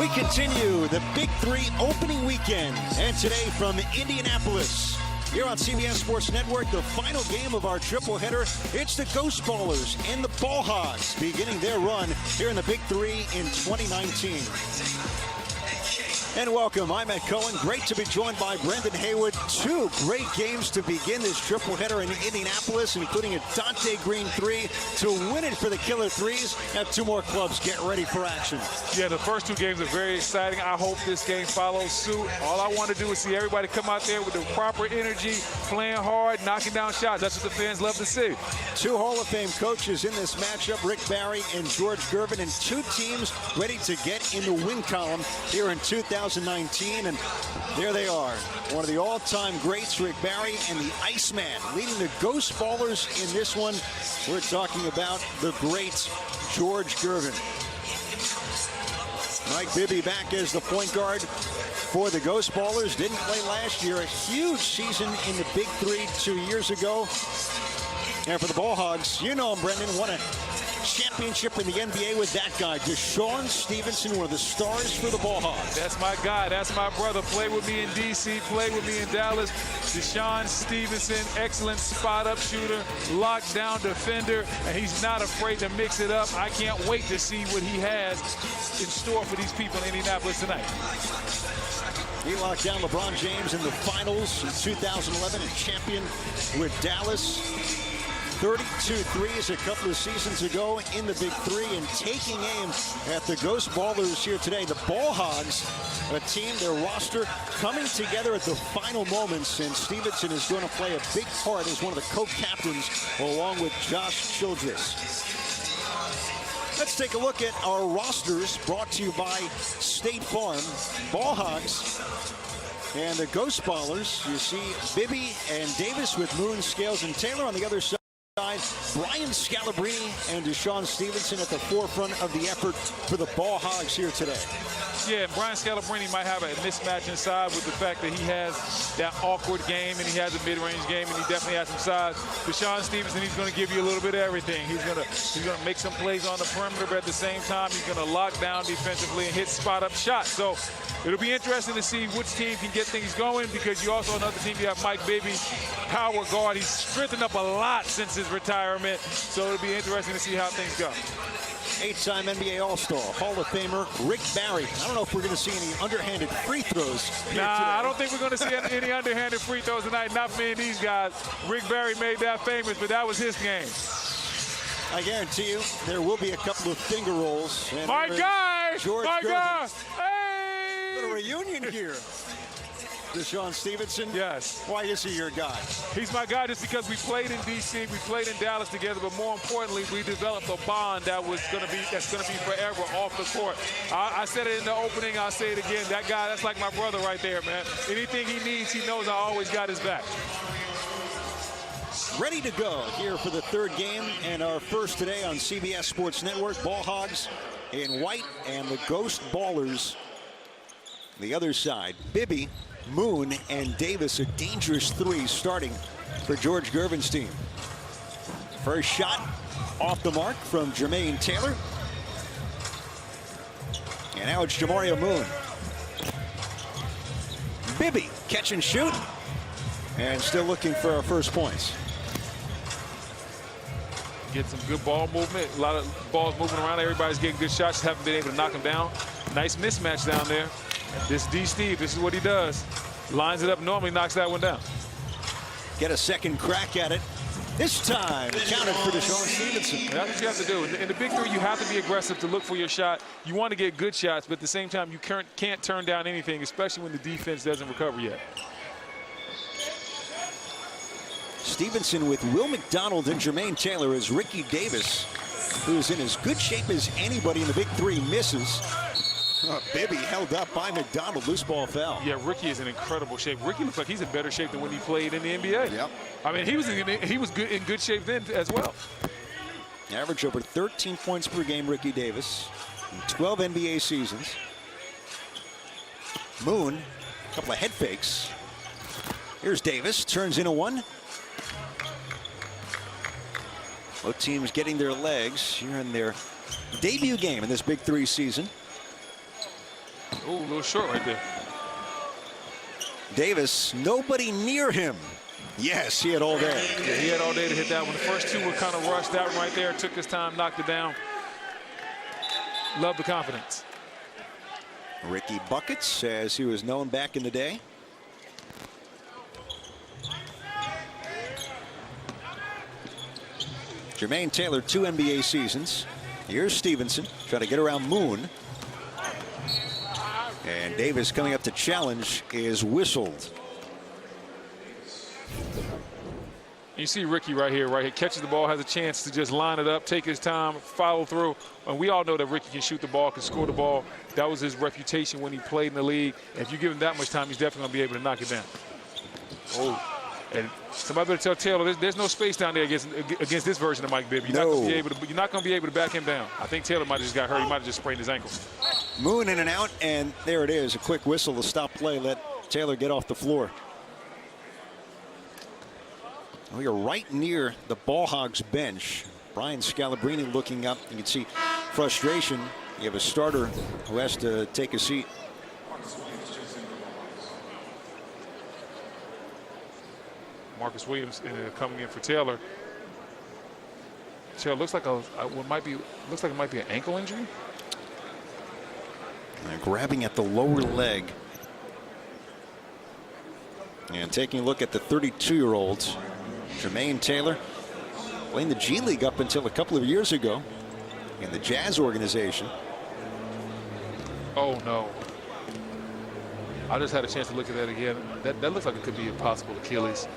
We continue the Big 3 opening weekend, and today from Indianapolis, here on CBS Sports Network, the final game of our triple header. It's the Ghost Ballers and the Ball Hogs beginning their run here in the Big 3 in 2019. And welcome, I'm Ed Cohen. Great to be joined by Brendan Haywood. Two great games to begin this triple header in Indianapolis, including a Dante Green 3 to win it for the Killer Threes. Now two more clubs get ready for action. Yeah, the first two games are very exciting. I hope this game follows suit. All I want to do is see everybody come out there with the proper energy, playing hard, knocking down shots. That's what the fans love to see. Two Hall of Fame coaches in this matchup, Rick Barry and George Gervin, and two teams ready to get in the win column here in 2019. And there they are, one of the all-time greats, Rick Barry, and the Iceman leading the Ghost Ballers in this one. We're talking about the great George Gervin. Mike Bibby back as the point guard for the Ghost Ballers. Didn't play last year. A huge season in the Big 3 2 years ago. And for the Ball Hogs, you know him, Brendan, won a championship in the NBA with that guy, DeShawn Stevenson, one of the stars for the Ball Hogs. That's my guy. That's my brother. Played with me in D.C., played with me in Dallas. DeShawn Stevenson, excellent spot-up shooter, lockdown defender, and he's not afraid to mix it up. I can't wait to see what he has in store for these people in Indianapolis tonight. He locked down LeBron James in the finals in 2011 and champion with Dallas. 32 threes a couple of seasons ago in the Big 3, and taking aim at the Ghost Ballers here today. The Ball Hogs, a team, their roster coming together at the final moments, and Stevenson is going to play a big part as one of the co-captains along with Josh Childress. Let's take a look at our rosters brought to you by State Farm. Ball Hogs and the Ghost Ballers. You see Bibby and Davis with Moon, Scales, and Taylor on the other side. Brian Scalarbine and DeShawn Stevenson at the forefront of the effort for the Ball Hogs here today. Yeah, Brian Scalarbine might have a mismatch inside with the fact that he has that awkward game and he has a mid-range game and he definitely has some size. DeShawn Stevenson, he's going to give you a little bit of everything. He's going to make some plays on the perimeter, but at the same time, he's going to lock down defensively and hit spot-up shots. So it'll be interesting to see which team can get things going, because you also, another team, you have Mike Bibby, power guard. He's strengthened up a lot since his retirement, so it'll be interesting to see how things go. Eight-time NBA All-Star, Hall of Famer Rick Barry. I don't know if we're going to see any underhanded free throws here today. I don't think we're going to see any underhanded free throws tonight. Not me and these guys. Rick Barry made that famous, but that was his game. I guarantee you there will be a couple of finger rolls. And my guy! George my Gervin. guy! Hey! Little reunion here. DeShawn Stevenson? Yes. Why is he your guy? He's my guy just because we played in D.C., we played in Dallas together, but more importantly, we developed a bond that's going to be forever off the court. I said it in the opening, I'll say it again. That guy, that's like my brother right there, man. Anything he needs, he knows I always got his back. Ready to go here for the third game, and our first today on CBS Sports Network. Ball Hogs in white and the Ghost Ballers the other side. Bibby, Moon, and Davis, a dangerous three starting for George Gervin's team. First shot off the mark from Jermaine Taylor. And now it's Jamario Moon. Bibby, catch and shoot. And still looking for our first points. Get some good ball movement. A lot of balls moving around. Everybody's getting good shots. Just haven't been able to knock them down. Nice mismatch down there. This D-Steve, this is what he does. Lines it up, normally knocks that one down. Get a second crack at it. This time, counted for DeShawn Stevenson. That's what you have to do. In the Big 3, you have to be aggressive to look for your shot. You want to get good shots, but at the same time, you can't turn down anything, especially when the defense doesn't recover yet. Stevenson with Will McDonald and Jermaine Taylor as Ricky Davis, who's in as good shape as anybody in the Big 3, misses. Bibby held up by McDonald. Loose ball fell. Yeah, Ricky is in incredible shape. Ricky looks like he's in better shape than when he played in the NBA. Yep. I mean, he was in good shape then as well. Average over 13 points per game, Ricky Davis, in 12 NBA seasons. Moon, a couple of head fakes. Here's Davis, turns into one. Both teams getting their legs here in their debut game in this Big 3 season. Ooh, a little short right there. Davis, nobody near him. Yes, he had all day. Yeah, he had all day to hit that one. The first two were kind of rushed. That one right there took his time, knocked it down. Love the confidence. Ricky Buckets, as he was known back in the day. Jermaine Taylor, 2 NBA seasons. Here's Stevenson, trying to get around Moon. And Davis coming up to challenge is whistled. You see Ricky right here, catches the ball, has a chance to just line it up, take his time, follow through. And we all know that Ricky can shoot the ball, can score the ball. That was his reputation when he played in the league. And if you give him that much time, he's definitely going to be able to knock it down. Oh, and somebody better tell Taylor there's no space down there against this version of Mike Bibby. You're not going to be able to back him down. I think Taylor might have just got hurt. He might have just sprained his ankle. Moon in and out, and there it is. A quick whistle to stop play. Let Taylor get off the floor. We are right near the Ball Hogs bench. Brian Scalarbine looking up. You can see frustration. You have a starter who has to take a seat. Marcus Williams coming in for Taylor. Taylor looks like it might be an ankle injury. And grabbing at the lower leg. And taking a look at the 32-year-olds. Jermaine Taylor, playing the G League up until a couple of years ago in the Jazz organization. Oh, no. I just had a chance to look at that again. That looks like it could be a possible Achilles.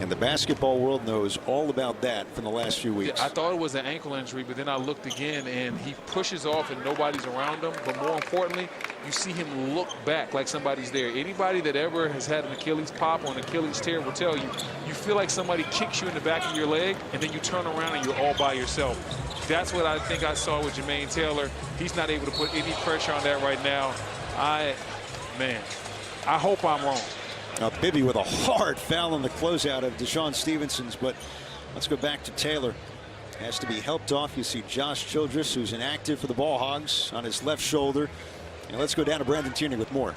And the basketball world knows all about that from the last few weeks. Yeah, I thought it was an ankle injury, but then I looked again, and he pushes off and nobody's around him. But more importantly, you see him look back like somebody's there. Anybody that ever has had an Achilles pop or an Achilles tear will tell you, you feel like somebody kicks you in the back of your leg, and then you turn around and you're all by yourself. That's what I think I saw with Jermaine Taylor. He's not able to put any pressure on that right now. I hope I'm wrong. Bibby with a hard foul on the closeout of DeShawn Stevenson's, but let's go back to Taylor. Has to be helped off. You see Josh Childress, who's inactive for the Ball Hogs, on his left shoulder. And let's go down to Brandon Tierney with more.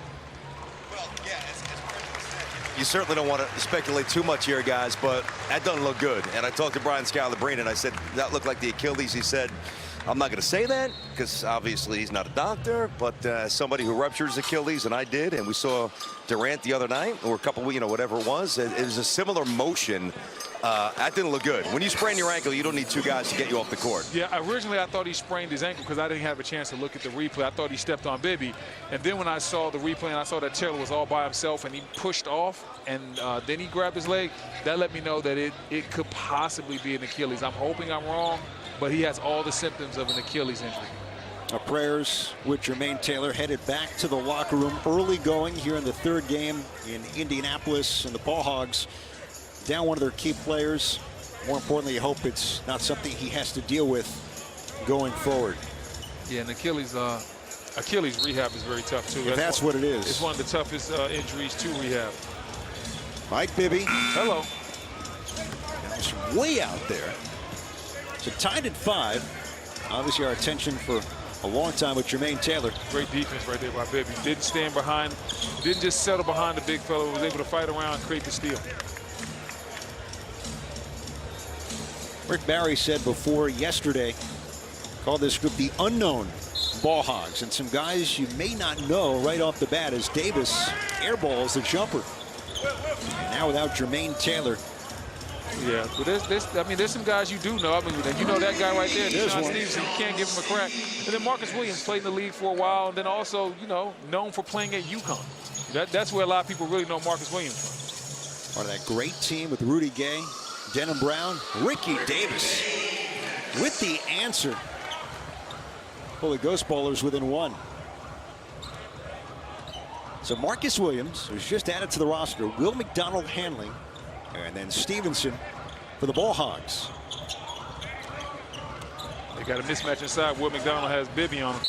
Well, yeah, as Brandon said, you certainly don't want to speculate too much here, guys, but that doesn't look good. And I talked to Brian Scalarbine, and I said, that looked like the Achilles. He said, I'm not going to say that because obviously he's not a doctor, but somebody who ruptures Achilles, and I did, and we saw Durant the other night, or a couple, whatever it was a similar motion. That didn't look good. When you sprain your ankle, you don't need two guys to get you off the court. Yeah, originally I thought he sprained his ankle because I didn't have a chance to look at the replay. I thought he stepped on Bibby. And then when I saw the replay and I saw that Taylor was all by himself and he pushed off and then he grabbed his leg, that let me know that it could possibly be an Achilles. I'm hoping I'm wrong, but he has all the symptoms of an Achilles injury. Our prayers with Jermaine Taylor, headed back to the locker room, early going here in the third game in Indianapolis, and the Ball Hogs down one of their key players. More importantly, I hope it's not something he has to deal with going forward. Yeah, and Achilles rehab is very tough too. That's what it is. It's one of the toughest injuries to rehab. Mike Bibby. Hello. It's way out there. So tied at 5. Obviously our attention for a long time with Jermaine Taylor. Great defense right there by Bibby. Didn't stand behind, didn't just settle behind the big fellow, was able to fight around and create the steal. Rick Barry said before yesterday, called this group the unknown Ball Hogs, and some guys you may not know right off the bat as Davis airballs the jumper. And now without Jermaine Taylor. Yeah, but there's some guys you do know. I mean, you know that guy right there, DeShawn Stevenson. You can't give him a crack. And then Marcus Williams played in the league for a while, and then also, known for playing at UConn. That's where a lot of people really know Marcus Williams from. Part of that great team with Rudy Gay, Denham Brown, Ricky Davis with the answer. Pull the Ghost Ballers within 1. So Marcus Williams, who's just added to the roster, Will McDonald handling, and then Stevenson for the Ball Hogs. They got a mismatch inside. Will McDonald has Bibby on him.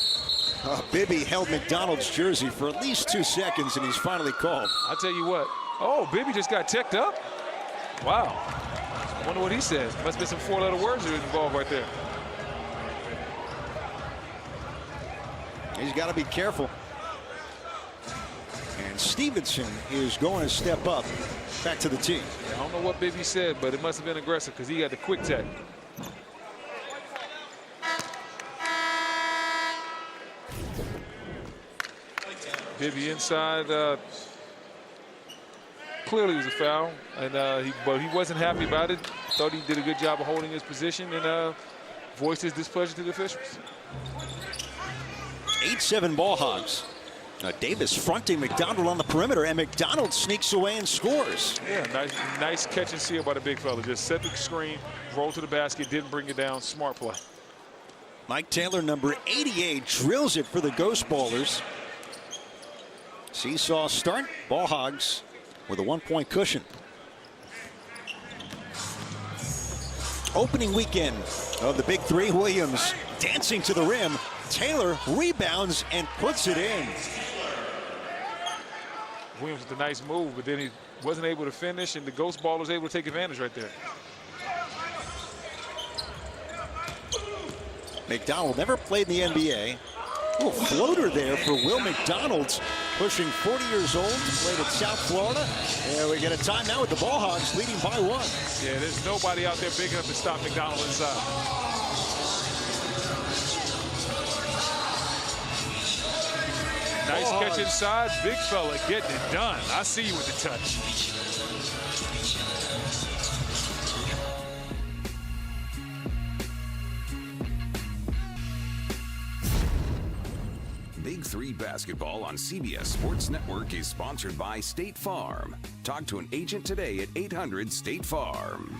Bibby held McDonald's jersey for at least 2 seconds, and he's finally called. I'll tell you what. Oh, Bibby just got teched up? Wow. I wonder what he says. Must be some 4-letter words that are involved right there. He's got to be careful. And Stevenson is going to step up back to the team. I don't know what Bibby said, but it must have been aggressive because he got the quick tech. Bibby inside. Clearly was a foul, and but he wasn't happy about it. Thought he did a good job of holding his position and voiced his displeasure to the officials. 8-7 Ball Hogs. Davis fronting McDonald on the perimeter, and McDonald sneaks away and scores. Yeah, nice catch and seal by the big fella. Just set the screen, roll to the basket, didn't bring it down. Smart play. Mike Taylor, number 88, drills it for the Ghost Ballers. Seesaw start. Ball Hogs with a 1-point cushion. Opening weekend of the Big Three. Williams dancing to the rim. Taylor rebounds and puts it in. Williams with a nice move, but then he wasn't able to finish, and the Ghost Ball was able to take advantage right there. McDonald never played in the NBA. Little floater there for Will McDonald, pushing 40 years old, played at South Florida. And we get a time now with the Ball Hogs leading by 1. Yeah, there's nobody out there big enough to stop McDonald inside. Nice catch inside. Big fella getting it done. I see you with the touch. Big 3 basketball on CBS Sports Network is sponsored by State Farm. Talk to an agent today at 800-STATE-FARM.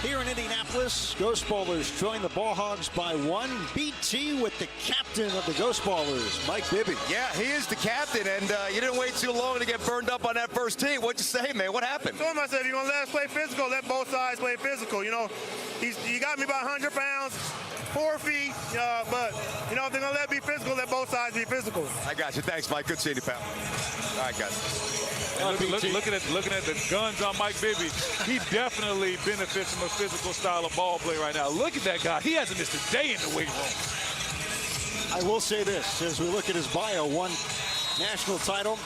Here in Indianapolis, Ghost Ballers trailing the Ball Hogs by 1. BT with the captain of the Ghost Ballers, Mike Bibby. Yeah, he is the captain, and you didn't wait too long to get burned up on that first tee. What'd you say, man? What happened? I told him, I said, if you're going to let us play physical, let both sides play physical. You know, you got me by 100 pounds, 4 feet, but, you know, if they're going to let me be physical, let both sides be physical. I got you. Thanks, Mike. Good seeing you, pal. All right, guys. Looking at the guns on Mike Bibby, he definitely benefits from a physical style of ball play right now. Look at that guy. He hasn't missed a day in the weight room. I will say this, as we look at his bio, 1 national title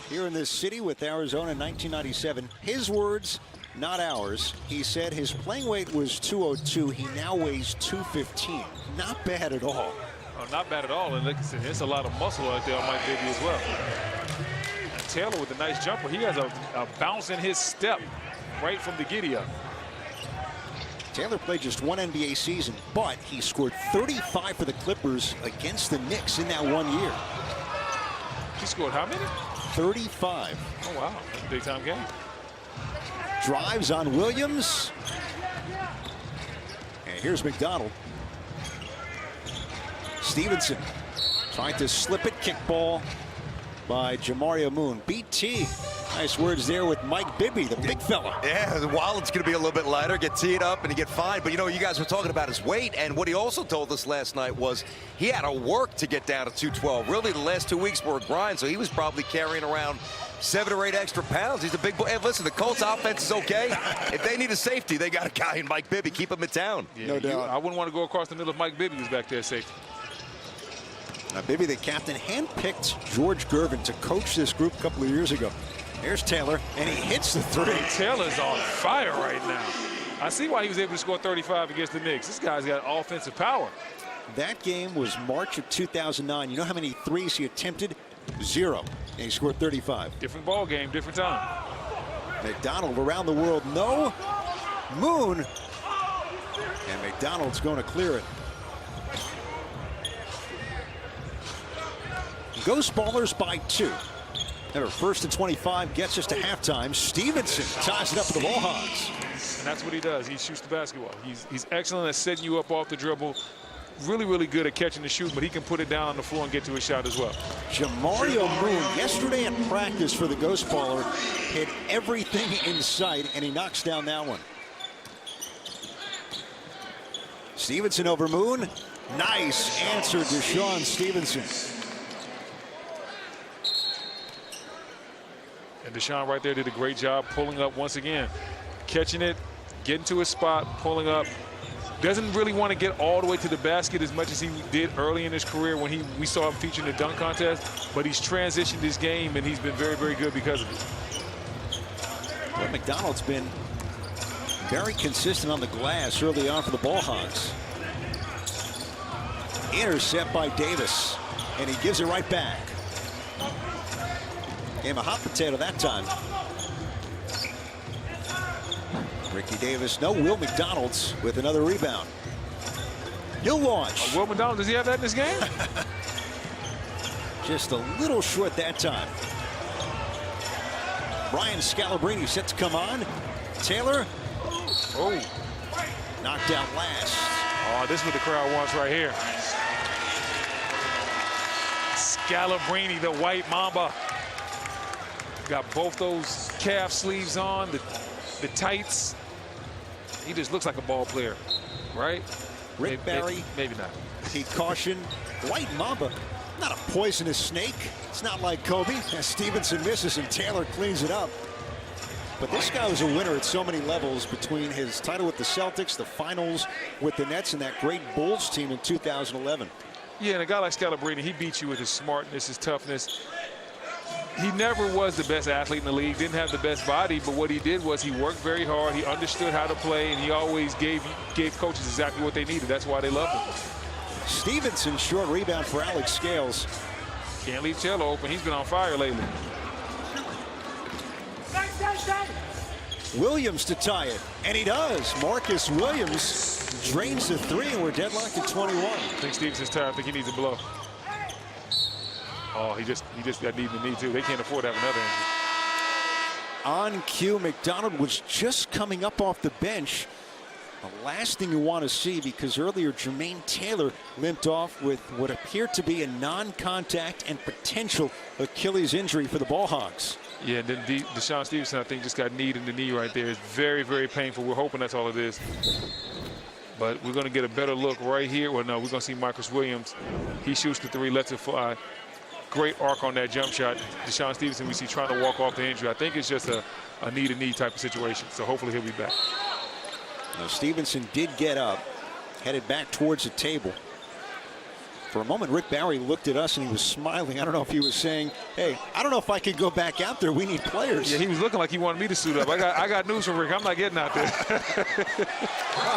here in this city with Arizona in 1997. His words, not ours. He said his playing weight was 202. He now weighs 215. Not bad at all. Oh, not bad at all. And look, there's a lot of muscle out there on Mike Bibby as well. Taylor with a nice jumper. He has a bounce in his step right from the giddy-up. Taylor played just 1 NBA season, but he scored 35 for the Clippers against the Knicks in that 1 year. He scored how many? 35. Oh, wow. That's a big-time game. Drives on Williams. And here's McDonald. Stevenson trying to slip it, kick ball by Jamario Moon. BT, nice words there with Mike Bibby, the big fella. Yeah, the wallet's going to be a little bit lighter, get teed up, and you get fined. But, you know, you guys were talking about his weight, and what he also told us last night was he had to work to get down to 212. Really, the last 2 weeks were a grind, so he was probably carrying around 7 or 8 extra pounds. He's a big boy. Hey, listen, the Colts offense is okay. If they need a safety, they got a guy in Mike Bibby. Keep him in town. Yeah, no doubt. I wouldn't want to go across the middle of Mike Bibby who's back there safety. Bibby, the captain, handpicked George Gervin to coach this group a couple of years ago. There's Taylor, and he hits the 3. Taylor's on fire right now. I see why he was able to score 35 against the Knicks. This guy's got offensive power. That game was March of 2009. You know how many threes he attempted? 0. And he scored 35. Different ball game, different time. McDonald around the world, no. Moon. And McDonald's going to clear it. Ghost Ballers by 2. Never first and 25 gets us to halftime. Stevenson ties it up for the Ball Hogs. And that's what he does. He shoots the basketball. He's excellent at setting you up off the dribble. Really, really good at catching the shoot, but he can put it down on the floor and get to his shot as well. Jamario Moon, yesterday in practice for the Ghost Baller, hit everything in sight, and he knocks down that one. Stevenson over Moon. Nice answer, DeShawn Stevenson. And DeShawn right there did a great job pulling up once again. Catching it, getting to his spot, pulling up. Doesn't really want to get all the way to the basket as much as he did early in his career when we saw him featuring the dunk contest. But he's transitioned his game, and he's been very, very good because of it. Well, McDonald's been very consistent on the glass early on for the Ball Hogs. Intercept by Davis, and he gives it right back. Gave him a hot potato that time. Ricky Davis, no, Will McDonald's with another rebound. He'll launch. Will McDonald, does he have that in this game? Just a little short that time. Brian Scalarbine set to come on. Taylor. Oh. Knocked out last. Oh, this is what the crowd wants right here. Scalarbine, the white mamba. Got both those calf sleeves on, the tights. He just looks like a ball player, right? Rick Barry. Maybe not. He cautioned White Mamba, not a poisonous snake. It's not like Kobe. As Stevenson misses and Taylor cleans it up. But this guy was a winner at so many levels between his title with the Celtics, the finals with the Nets, and that great Bulls team in 2011. Yeah, and a guy like Scalarbine, he beats you with his smartness, his toughness. He never was the best athlete in the league, didn't have the best body, but what he did was he worked very hard, he understood how to play, and he always gave coaches exactly what they needed. That's why they loved him. Stevenson, short rebound for Alex Scales. Can't leave Taylor open. He's been on fire lately. Williams to tie it, and he does. Marcus Williams drains the three, and we're deadlocked at 21. I think Stevenson's tired. I think he needs a blow. Oh, he just got knee to knee too. They can't afford to have another injury. On cue, McDonald was just coming up off the bench. The last thing you want to see, because earlier Jermaine Taylor limped off with what appeared to be a non-contact and potential Achilles injury for the Ball Hogs. Yeah, and then DeShawn Stevenson, I think, just got kneed in the knee right there. It's very, very painful. We're hoping that's all it is. But we're going to get a better look right here. Well, no, we're going to see Marcus Williams. He shoots the three, lets it fly. Great arc on that jump shot. DeShawn Stevenson, we see trying to walk off the injury. I think it's just a knee-to-knee type of situation. So hopefully he'll be back. Now, Stevenson did get up, headed back towards the table. For a moment, Rick Barry looked at us and he was smiling. I don't know if he was saying, hey, I don't know if I could go back out there. We need players. Yeah, he was looking like he wanted me to suit up. I got news from Rick. I'm not getting out there.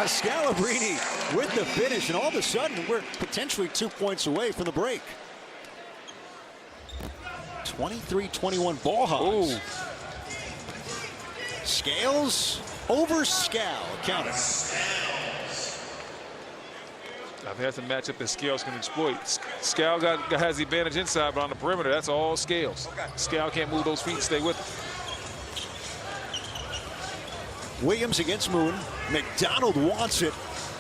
Scalarbine with the finish, and all of a sudden, we're potentially 2 points away from the break. 23-21 Ball Hogs. Ooh. Scales over Scal. Count it. I think that's a matchup that Scales can exploit. Scal has the advantage inside, but on the perimeter, that's all Scales. Scal can't move those feet and stay with him. Williams against Moon. McDonald wants it.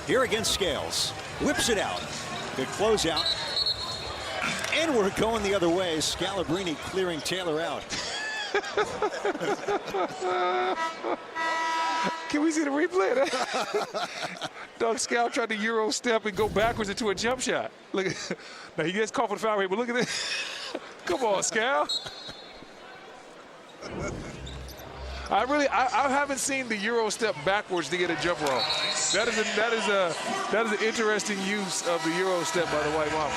Here against Scales. Whips it out. Good closeout. And we're going the other way. Scalarbine clearing Taylor out. Can we see the replay of that? Doug Scal tried to Euro step and go backwards into a jump shot. Look, now he gets caught for the foul rate, but look at this. Come on, Scal. I haven't seen the Euro step backwards to get a jumper off. That is an interesting use of the Euro step by the White Mamba.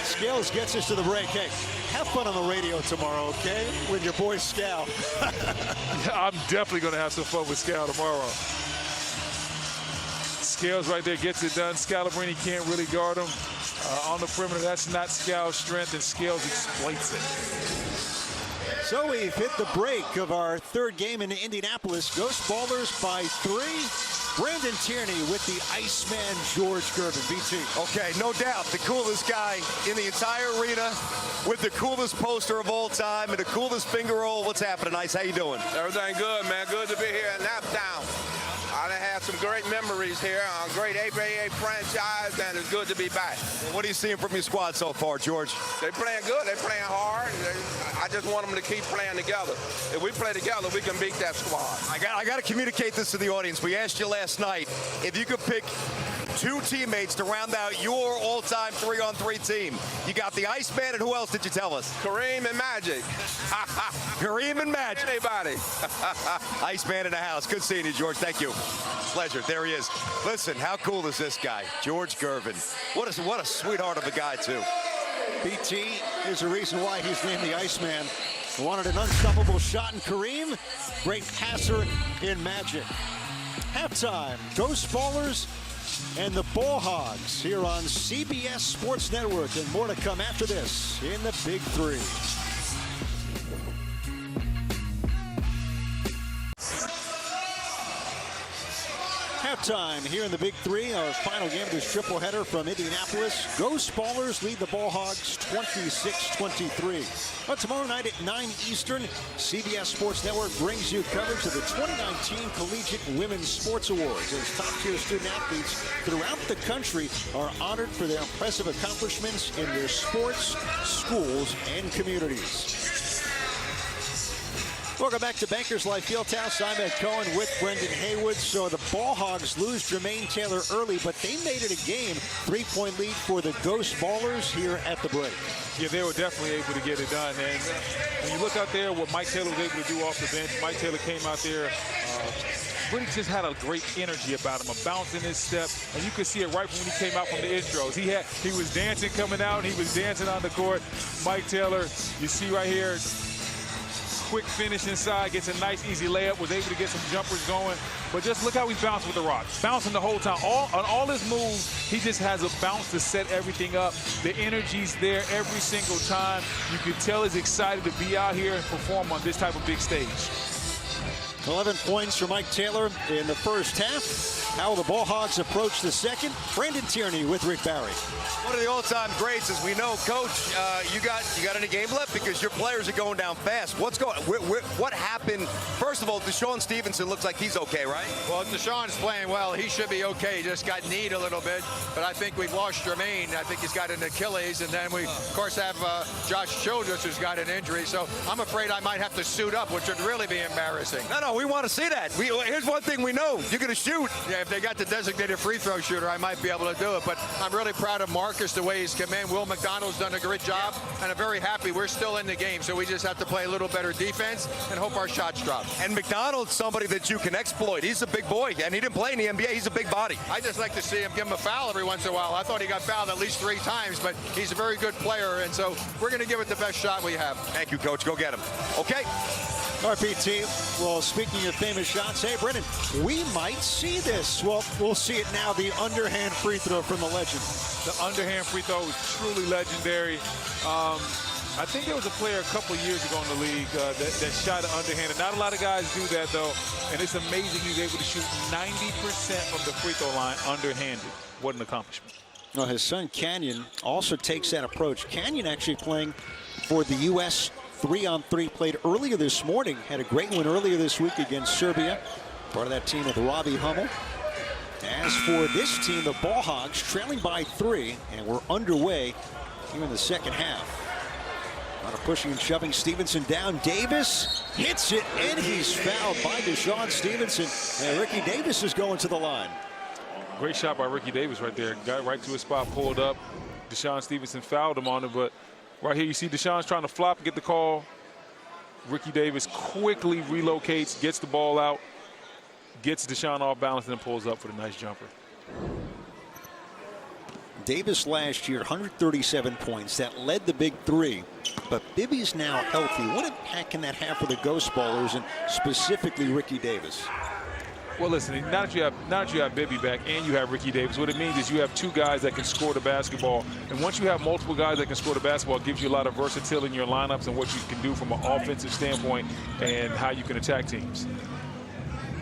Scales gets us to the break. Hey, have fun on the radio tomorrow, okay? With your boy Scal. I'm definitely going to have some fun with Scal tomorrow. Scales right there gets it done. Scalarbine can't really guard him. On the perimeter, that's not Scal's strength, and Scales exploits it. So we've hit the break of our third game in Indianapolis. Ghost Ballers by 3. Brandon Tierney with the Iceman, George Gervin. BT. Okay, no doubt, the coolest guy in the entire arena with the coolest poster of all time and the coolest finger roll. What's happening, Ice? How you doing? Everything good, man. Good to be here in Naptown. I done had some great memories here, a great ABA franchise, and it's good to be back. What are you seeing from your squad so far, George? They playing good. They playing hard. I just want them to keep playing together. If we play together, we can beat that squad. I got to communicate this to the audience. We asked you last night if you could pick 2 teammates to round out your all-time 3-on-3 team. You got the Iceman, and who else did you tell us? Kareem and Magic. Kareem and Magic. Anybody. Iceman in the house. Good seeing you, George. Thank you. Pleasure. There he is. Listen, how cool is this guy? George Gervin. What a sweetheart of a guy, too. BT is the reason why he's named the Iceman. Wanted an unstoppable shot in Kareem. Great passer in Magic. Halftime, Ghost Ballers and the Ball Hogs here on CBS Sports Network. And more to come after this in the Big 3. Halftime here in the Big 3, our final game of this triple header from Indianapolis. Ghost Ballers lead the Ball Hogs 26-23. But tomorrow night at 9 Eastern, CBS Sports Network brings you coverage of the 2019 Collegiate Women's Sports Awards, as top-tier student athletes throughout the country are honored for their impressive accomplishments in their sports, schools, and communities. Welcome back to Bankers Life Fieldhouse. I'm Ed Cohen with Brendan Haywood. So the Ball Hogs lose Jermaine Taylor early, but they made it a game. 3-point lead for the Ghost Ballers here at the break. Yeah, they were definitely able to get it done. And when you look out there, what Mike Taylor was able to do off the bench, Mike Taylor came out there, really just had a great energy about him, a bounce in his step, and you could see it right when he came out from the intros. He was dancing coming out, he was dancing on the court. Mike Taylor, you see right here, quick finish inside, gets a nice easy layup, was able to get some jumpers going. But just look how he bounced with the rock. Bouncing the whole time. On all his moves, he just has a bounce to set everything up. The energy's there every single time. You can tell he's excited to be out here and perform on this type of big stage. 11 points for Mike Taylor in the first half. How will the Ball Hogs approach the second? Brandon Tierney with Rick Barry. One of the all-time greats, as we know. Coach, you got any game left because your players are going down fast. What's going? What happened? First of all, DeShawn Stevenson looks like he's okay, right? Well, DeShawn's playing well. He should be okay. He just got kneed a little bit, but I think we've lost Jermaine. I think he's got an Achilles, and then we, of course, have Josh Childress, who's got an injury. So I'm afraid I might have to suit up, which would really be embarrassing. No, we want to see that. Here's one thing we know: you're going to shoot. Yeah, if they got the designated free throw shooter, I might be able to do it. But I'm really proud of Marcus, the way he's come in. Will McDonald's done a great job, and I'm very happy we're still in the game. So we just have to play a little better defense and hope our shots drop. And McDonald's somebody that you can exploit. He's a big boy, and he didn't play in the NBA. He's a big body. I just like to see him give him a foul every once in a while. I thought he got fouled at least 3 times, but he's a very good player, and so we're going to give it the best shot we have. Thank you, Coach. Go get him. Okay. RPT, well, speaking of famous shots, hey, Brendan, we might see this. Well, we'll see it now, the underhand free throw from the legend. The underhand free throw was truly legendary. I think there was a player a couple of years ago in the league that shot an underhand. Not a lot of guys do that, though, and it's amazing he's able to shoot 90% from the free throw line underhanded. What an accomplishment. Well, his son, Canyon, also takes that approach. Canyon actually playing for the U.S. 3-on-3, played earlier this morning, had a great win earlier this week against Serbia. Part of that team with Robbie Hummel. As for this team, the Ball Hogs trailing by 3, and we're underway here in the second half. A lot of pushing and shoving. Stevenson down. Davis hits it, and he's fouled by DeShawn Stevenson. And Ricky Davis is going to the line. Great shot by Ricky Davis right there. Got right to his spot, pulled up. DeShawn Stevenson fouled him on it, but right here you see DeShawn's trying to flop and get the call. Ricky Davis quickly relocates, gets the ball out, gets DeShawn off balance, and then pulls up for the nice jumper. Davis last year, 137 points. That led the Big 3. But Bibby's now healthy. What impact can that have for the Ghost Ballers, and specifically Ricky Davis? Well, listen, now that you have Bibby back and you have Ricky Davis, what it means is you have 2 guys that can score the basketball. And once you have multiple guys that can score the basketball, it gives you a lot of versatility in your lineups and what you can do from an offensive standpoint and how you can attack teams.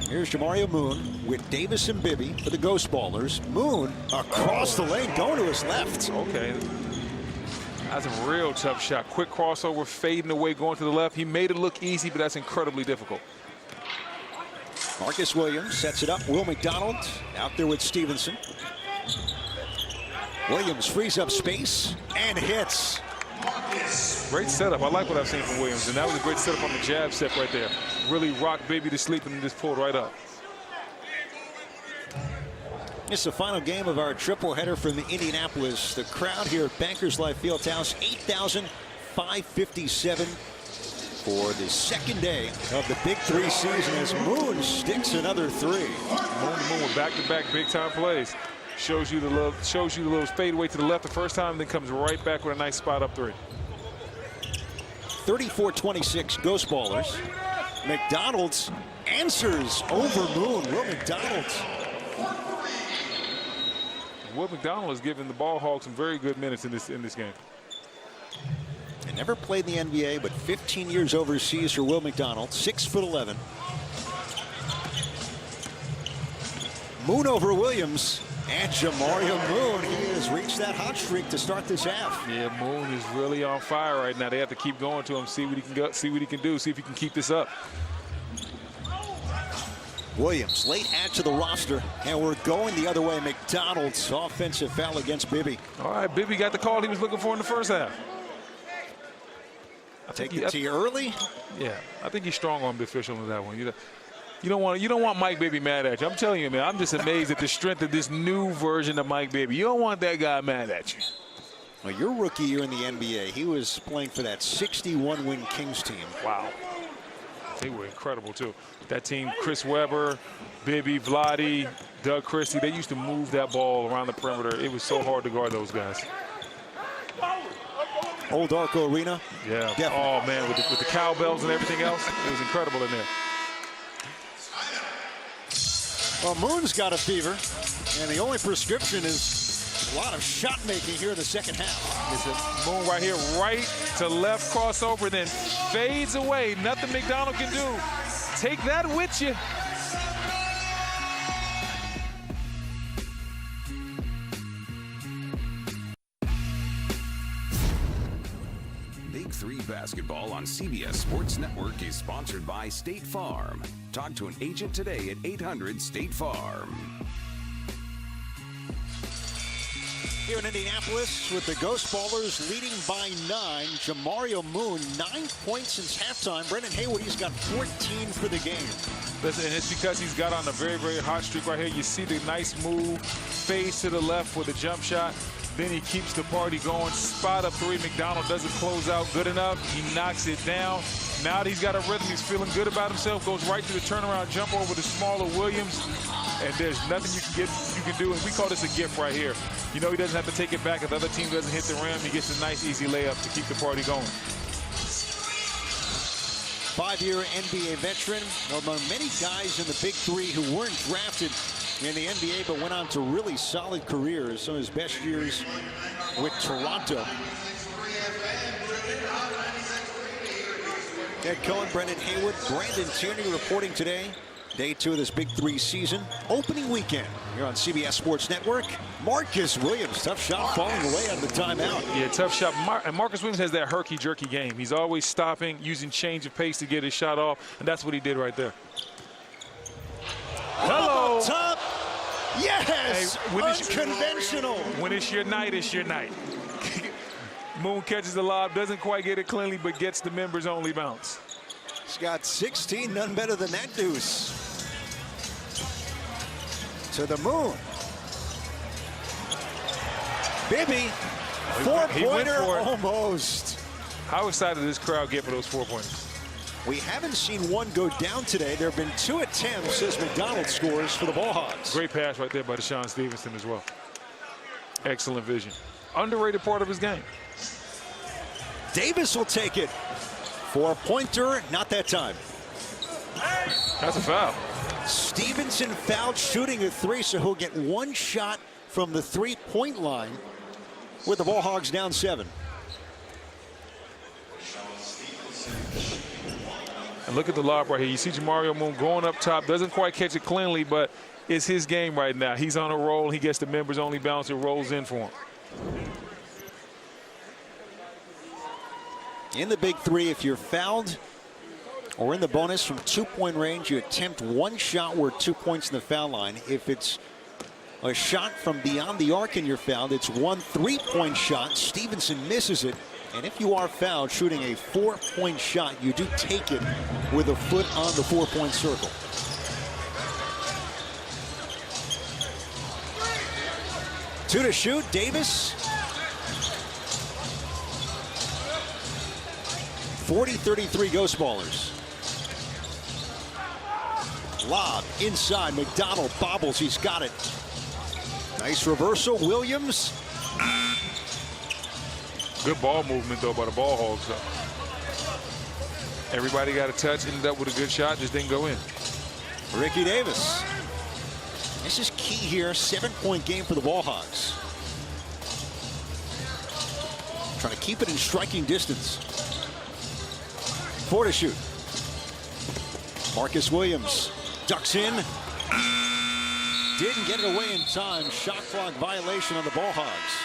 Here's Jamario Moon with Davis and Bibby for the Ghost Ballers. Moon across the lane, going to his left. Okay. That's a real tough shot. Quick crossover, fading away, going to the left. He made it look easy, but that's incredibly difficult. Marcus Williams sets it up. Will McDonald out there with Stevenson. Williams frees up space and hits. Great setup. I like what I've seen from Williams, and that was a great setup on the jab step right there. Really rocked Bibby to sleep and just pulled right up. It's the final game of our triple header from Indianapolis. The crowd here at Bankers Life Fieldhouse, 8,557 for the second day of the Big 3 season as Moon sticks another 3. Moon with back-to-back big-time plays. Shows you the little fadeaway to the left the first time, then comes right back with a nice spot up 3. 34-26 Ghost Ballers. McDonald's answers over Moon. Will McDonald. Will McDonald has given the Ball Hogs some very good minutes in this game. He never played in the NBA, but 15 years overseas for Will McDonald. 6'11". Moon over Williams. And Jamario Moon, he has reached that hot streak to start this half. Yeah, Moon is really on fire right now. They have to keep going to him, see what he can do, see if he can keep this up. Williams late add to the roster, and we're going the other way. McDonald's offensive foul against Bibby. All right, Bibby got the call he was looking for in the first half. Take it to you early. Yeah, I think he's strong on the official on that one. You don't want Mike Bibby mad at you. I'm telling you, man, I'm just amazed at the strength of this new version of Mike Bibby. You don't want that guy mad at you. Well, your rookie year in the NBA, he was playing for that 61-win Kings team. Wow. They were incredible, too. That team, Chris Webber, Bibby, Vlade, Doug Christie, they used to move that ball around the perimeter. It was so hard to guard those guys. Old Arco Arena. Yeah. Definitely. Oh, man, with the cowbells and everything else, it was incredible in there. Well, Moon's got a fever, and the only prescription is a lot of shot making here in the second half. It's a Moon right here, right to left crossover, then fades away. Nothing McDonald can do. Take that with you. Big 3 basketball on CBS Sports Network is sponsored by State Farm. Talk to an agent today at 800-STATE-FARM. Here in Indianapolis with the Ghost Ballers leading by 9. Jamario Moon, 9 points since halftime. Brendan Haywood, he's got 14 for the game. Listen, it's because he's got on a very, very hot streak right here. You see the nice move, fades to the left with a jump shot. Then he keeps the party going. Spot up 3. McDonald doesn't close out good enough. He knocks it down. Now that he's got a rhythm, he's feeling good about himself. Goes right to the turnaround jump over the smaller Williams. And there's nothing you can do. And we call this a gift right here. You know he doesn't have to take it back. If the other team doesn't hit the rim, he gets a nice, easy layup to keep the party going. 5-year NBA veteran. Among many guys in the Big 3 who weren't drafted in the NBA but went on to really solid careers. Some of his best years with Toronto. Head coach Brendan Haywood, Brandon Tierney reporting today. Day 2 of this Big 3 season. Opening weekend here on CBS Sports Network. Marcus Williams, tough shot falling away out of the timeout. Yeah, tough shot. And Marcus Williams has that herky-jerky game. He's always stopping, using change of pace to get his shot off, and that's what he did right there. Hello. Up top. Yes. Hey, unconventional. When it's your night, it's your night. Moon catches the lob, doesn't quite get it cleanly, but gets the members only bounce. He's got 16, none better than that deuce. To the Moon. Bibby, 4-pointer almost. How excited did this crowd get for those 4-pointers? We haven't seen one go down today. There have been 2 attempts as McDonald scores for the Ball Hogs. Great pass right there by DeShawn Stevenson as well. Excellent vision. Underrated part of his game. Davis will take it. 4-pointer, not that time. That's a foul. Stevenson fouled shooting a 3, so he'll get 1 shot from the 3-point line with the Ball Hogs down 7. And look at the lob right here. You see Jamario Moon going up top. Doesn't quite catch it cleanly, but it's his game right now. He's on a roll. He gets the members only bounce. It rolls in for him. In the Big 3, if you're fouled or in the bonus from 2-point range, you attempt 1 shot worth 2 points in the foul line. If it's a shot from beyond the arc and you're fouled, it's 1 3-point shot. Stevenson misses it. And if you are fouled shooting a 4-point shot, you do take it with a foot on the 4-point circle. Two to shoot, Davis. 40-33 Ghost Ballers. Lob inside, McDonald bobbles, he's got it. Nice reversal, Williams. Good ball movement, though, by the Ball Hogs. Everybody got a touch, ended up with a good shot, just didn't go in. Ricky Davis. This is key here, 7-point game for the Ball Hogs. Trying to keep it in striking distance. 4 to shoot. Marcus Williams ducks in. Didn't get it away in time. Shot clock violation on the Ball Hogs.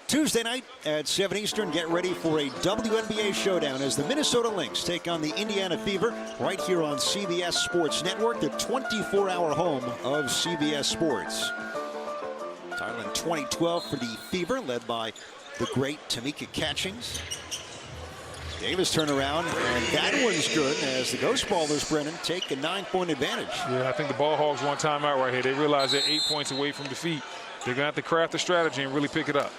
Tuesday night at 7 Eastern, get ready for a WNBA showdown as the Minnesota Lynx take on the Indiana Fever right here on CBS Sports Network, the 24-hour home of CBS Sports. Title in 2012 for the Fever, led by the great Tamika Catchings. Davis turnaround, and that one's good as the Ghost Ballers, Brennan, take a 9-point advantage. Yeah, I think the Ball Hogs want timeout right here. They realize they're 8 points away from defeat. They're going to have to craft a strategy and really pick it up.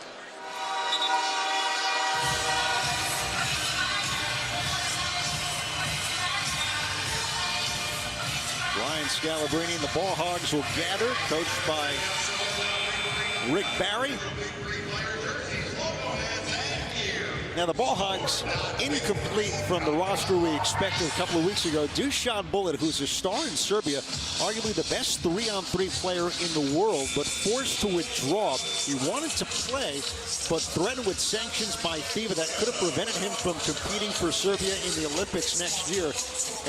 Brian Scalarbine and the Ball Hogs will gather, coached by Rick Barry. Now the Ball Hogs, incomplete from the roster we expected a couple of weeks ago. DeShawn Bullet, who's a star in Serbia, arguably the best 3-on-3 player in the world, but forced to withdraw. He wanted to play, but threatened with sanctions by FIBA that could have prevented him from competing for Serbia in the Olympics next year.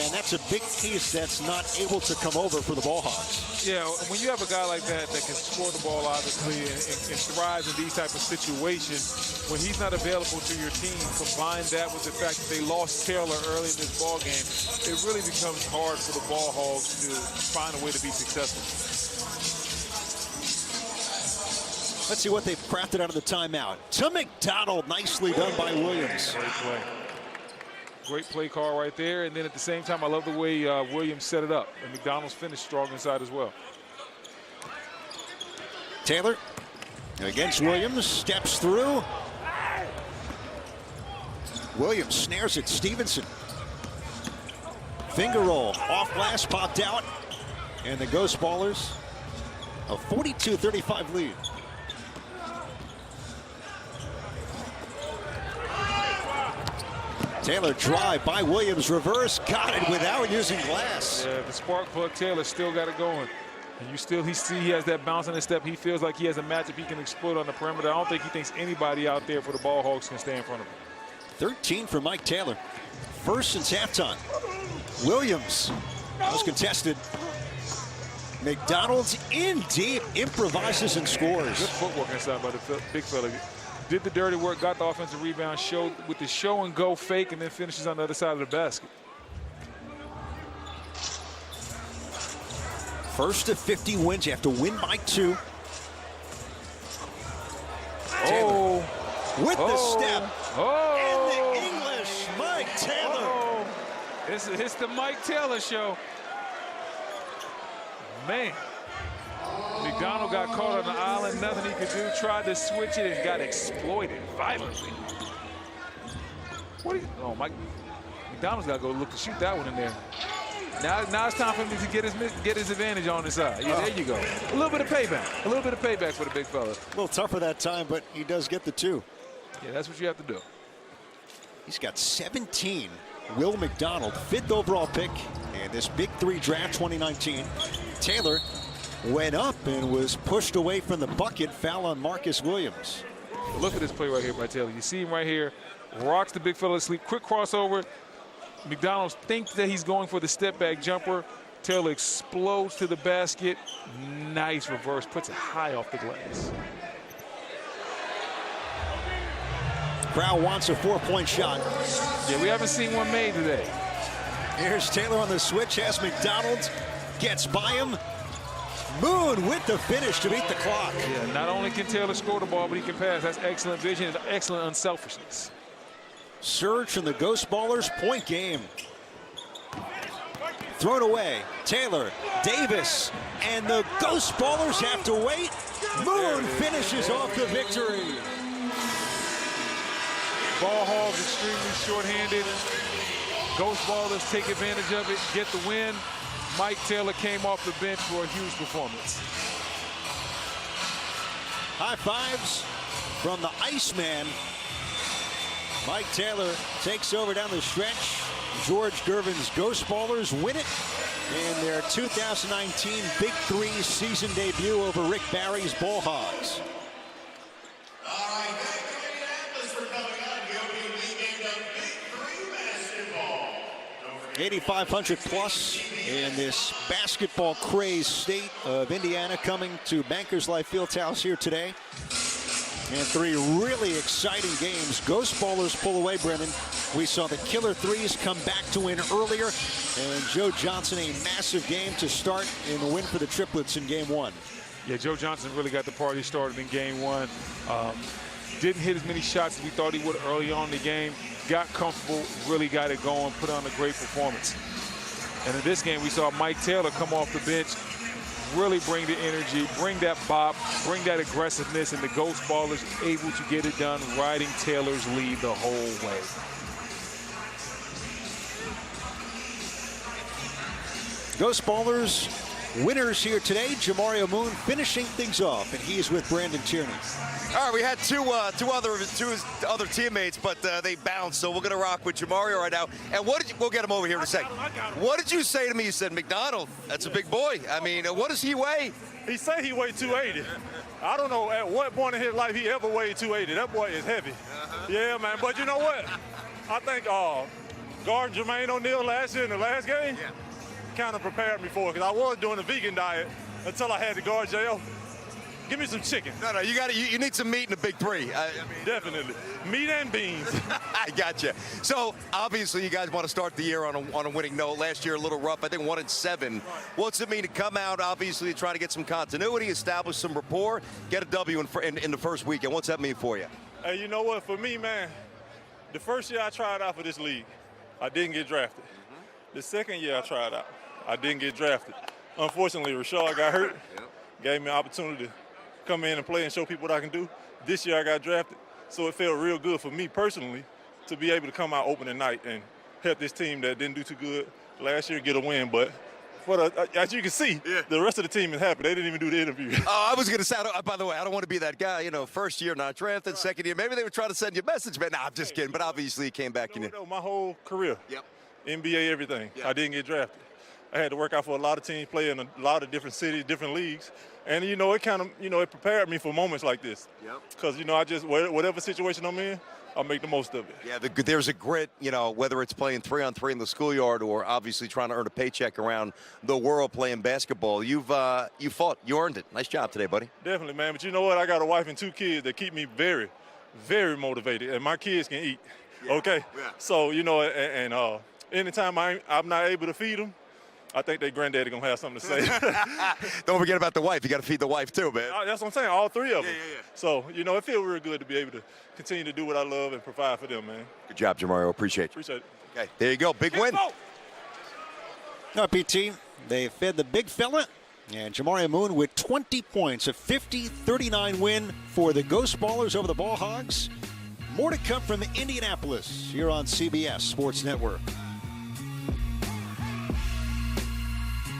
And that's a big piece that's not able to come over for the Ball Hogs. Yeah, when you have a guy like that that can score the ball, obviously, and thrives in these type of situations, when he's not available to your team, combine that with the fact that they lost Taylor early in this ball game, it really becomes hard for the Ball Hogs to find a way to be successful. Let's see what they've crafted out of the timeout. To McDonald, nicely done by Williams. Great play. Great play call right there, and then at the same time, I love the way Williams set it up, and McDonald's finished strong inside as well. Taylor against Williams, steps through. Williams snares it, Stevenson. Finger roll, off glass, popped out. And the Ghost Ballers, a 42-35 lead. Taylor drive by Williams, reverse, got it without using glass. Yeah, the spark plug Taylor still got it going. And he has that bounce on his step. He feels like he has a matchup he can exploit on the perimeter. I don't think he thinks anybody out there for the Ball Hogs can stay in front of him. 13 for Mike Taylor. First since halftime. Williams was contested. McDonald's in deep, improvises and scores. Good footwork inside by the big fella. Did the dirty work, got the offensive rebound, showed with the show and go fake, and then finishes on the other side of the basket. First of 50 wins. You have to win by 2. Oh. With the step. Oh. And the English, Mike Taylor. Oh. It's the Mike Taylor show. Man. McDonald got caught on the island, nothing he could do, tried to switch it and got exploited violently. Mike McDonald's got to go look to shoot that one in there. Now it's time for him to get his advantage on his side. Yeah, there you go. A little bit of payback. A little bit of payback for the big fella. A little tougher that time, but he does get the 2. Yeah, that's what you have to do. He's got 17. Will McDonald, 5th overall pick in this Big 3 draft 2019. Taylor went up and was pushed away from the bucket. Foul on Marcus Williams. Look at this play right here by Taylor. You see him right here. Rocks the big fella to sleep. Quick crossover. McDonald thinks that he's going for the step back jumper. Taylor explodes to the basket. Nice reverse. Puts it high off the glass. Crowd wants a 4-point shot. Yeah, we haven't seen one made today. Here's Taylor on the switch. Has McDonald. Gets by him. Moon with the finish to beat the clock. Yeah, not only can Taylor score the ball, but he can pass. That's excellent vision and excellent unselfishness. Surge from the Ghost Ballers, point game. Thrown away. Taylor, Davis, and the Ghost Ballers have to wait. Moon finishes off the victory. Ball Hogs extremely short-handed. Ghost Ballers take advantage of it, get the win. Mike Taylor came off the bench for a huge performance. High fives from the Iceman. Mike Taylor takes over down the stretch. George Gervin's Ghost Ballers win it in their 2019 Big 3 season debut over Rick Barry's Ball Hogs. All right, thank you, Indianapolis, for coming on. You'll be leading the Big 3 basketball. 8,500 plus in this basketball crazed state of Indiana, coming to Bankers Life Fieldhouse here today. And 3 really exciting games. Ghost Ballers pull away, Brendan. We saw the killer threes come back to win earlier. And Joe Johnson, a massive game to start in the win for the triplets in game 1. Yeah, Joe Johnson really got the party started in game 1. Didn't hit as many shots as we thought he would early on in the game. Got comfortable, really got it going, put on a great performance. And in this game, we saw Mike Taylor come off the bench, really bring the energy, bring that bop, bring that aggressiveness, and the Ghost Ballers able to get it done, riding Taylor's lead the whole way. Ghost Ballers winners here today. Jamario Moon finishing things off, and he is with Brandon Tierney. All right, we had two other teammates, but they bounced, so we're going to rock with Jamario right now. And what did you, we'll get him over here in a second. What did you say to me? You said, McDonald, that's a big boy. I mean, what does he weigh? He say he weighed 280. I don't know at what point in his life he ever weighed 280. That boy is heavy. Yeah, man, but you know what? I think guarding Jermaine O'Neal last year in the last game kind of prepared me for it, because I was doing a vegan diet until I had to guard JO. Give me some chicken. No, you need some meat in the Big 3. Definitely. Meat and beans. I got you. So, obviously, you guys want to start the year on a winning note. Last year, a little rough. I think 1-7. What's it mean to come out, obviously, try to get some continuity, establish some rapport, get a W in the first weekend? What's that mean for you? Hey, you know what? For me, man, the first year I tried out for this league, I didn't get drafted. The second year I tried out, I didn't get drafted. Unfortunately, Rashard got hurt. Gave me an opportunity to come in and play and show people what I can do. This year I got drafted, so it felt real good for me personally to be able to come out opening night and help this team that didn't do too good last year get a win. But as you can see, the rest of the team is happy. They didn't even do the interview. Oh, I was going to say, by the way, I don't want to be that guy, you know, first year not drafted, second year. Maybe they were trying to send you a message, man. Nah, I'm just kidding. But obviously he came back. My whole career, NBA, everything, I didn't get drafted. I had to work out for a lot of teams, play in a lot of different cities, different leagues. And, you know, it kind of, it prepared me for moments like this. Because, I just, whatever situation I'm in, I'll make the most of it. Yeah, there's a grit, whether it's playing 3-on-3 in the schoolyard or obviously trying to earn a paycheck around the world playing basketball. You fought. You earned it. Nice job today, buddy. Definitely, man. But you know what? I got a wife and 2 kids that keep me very, very motivated. And my kids can eat. Okay? Yeah. So, and anytime I'm not able to feed them, I think their granddaddy going to have something to say. Don't forget about the wife. You got to feed the wife, too, man. That's what I'm saying, all 3 of them. So, it feels real good to be able to continue to do what I love and provide for them, man. Good job, Jamario. Appreciate you. Appreciate it. Okay, there you go. Big win. Now, PT, they fed the big fella. And Jamario Moon with 20 points, a 50-39 win for the Ghost Ballers over the Ball Hogs. More to come from Indianapolis here on CBS Sports Network.